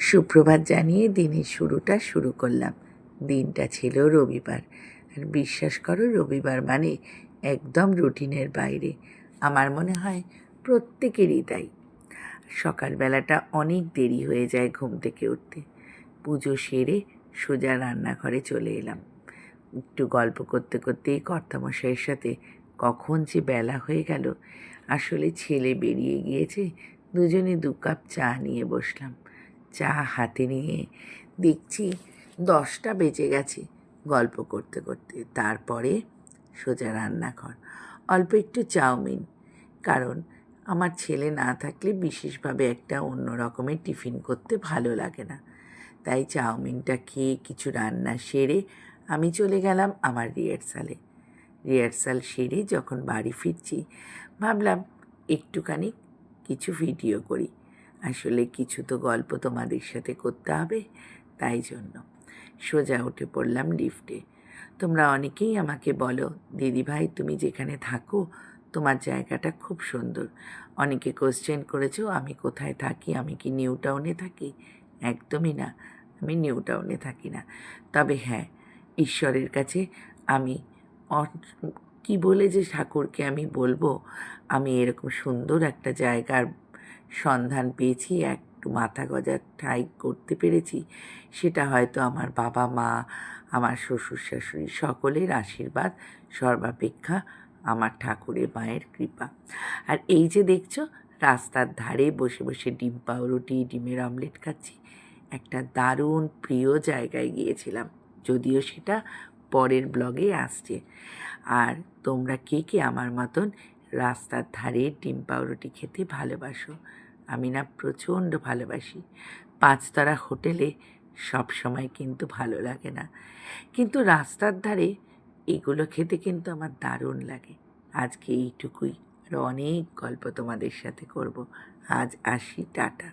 সুপ্রভাত জানিয়ে দিনের শুরুটা শুরু করলাম। দিনটা ছিল রবিবার, আর বিশ্বাস করো রবিবার মানে একদম রুটিনের বাইরে। আমার মনে হয় প্রত্যেকেরই তাই। সকালবেলাটা অনেক দেরি হয়ে যায় ঘুম থেকে উঠতে। পুজো সেরে সোজা রান্নাঘরে চলে এলাম। একটু গল্প করতে করতেই কর্তামশাইয়ের সাথে কখন যে বেলা হয়ে গেল। আসলে ছেলে বেরিয়ে গিয়েছে, দুজনে 2 কাপ চা নিয়ে বসলাম। চা হাতে নিয়ে দেখছি 10টা বেজে গেছে গল্প করতে করতে। তারপরে সোজা রান্নাঘর, অল্প একটু চাউমিন, কারণ আমার ছেলে না থাকলে বিশেষভাবে একটা অন্য রকমের টিফিন করতে ভালো লাগে না। তাই চাউমিনটা খেয়ে কিছু রান্না সেরে আমি চলে গেলাম আমার রিহার্সাল সেরে যখন বাড়ি ফিরছি ভাবলাম একটুখানি কিছু ভিডিও করি। আসলে কিছু তো গল্প তোমাদের সাথে করতে হবে, তাই জন্য সোজা উঠে পড়লাম লিফটে। তোমরা অনেকেই আমাকে বলো, দিদিভাই তুমি যেখানে থাকো তোমার জায়গাটা খুব সুন্দর। অনেকে কোশ্চেন করেছো আমি কোথায় থাকি, আমি কি নিউ টাউনে থাকি? একদমই না, আমি নিউ টাউনে থাকি না। তবে হ্যাঁ, ঈশ্বরের কাছে আমি কী বলে যে ঠাকুরকে আমি বলবো, আমি এরকম সুন্দর একটা জায়গার সন্ধান পেয়েছি, একটু মাথা গজার ঠাঁই করতে পেরেছি। সেটা হয়তো আমার বাবা মা, আমার শ্বশুর শাশুড়ি সকলের আশীর্বাদ, সর্বাপেক্ষা আমার ঠাকুরের মায়ের কৃপা। আর এই যে দেখছো রাস্তার ধারে বসে বসে ডিম পাউরুটি, ডিমের অমলেট খাচ্ছি, একটা দারুণ প্রিয় জায়গায় গিয়েছিলাম, যদিও সেটা পরের ব্লগে আসছে। আর তোমরা কে কে আমার মতন রাস্তার ধারে ডিম পাউরুটি খেতে ভালোবাসো? আমি না প্রচণ্ড ভালোবাসি। 5 তারা হোটেলে সব সময় কিন্তু ভালো লাগে না, কিন্তু রাস্তার ধারে এগুলো খেতে কিন্তু আমার দারুণ লাগে। আজকে এইটুকুই, আর অনেক গল্প তোমাদের সাথে করব। আজ আসি, টাটা।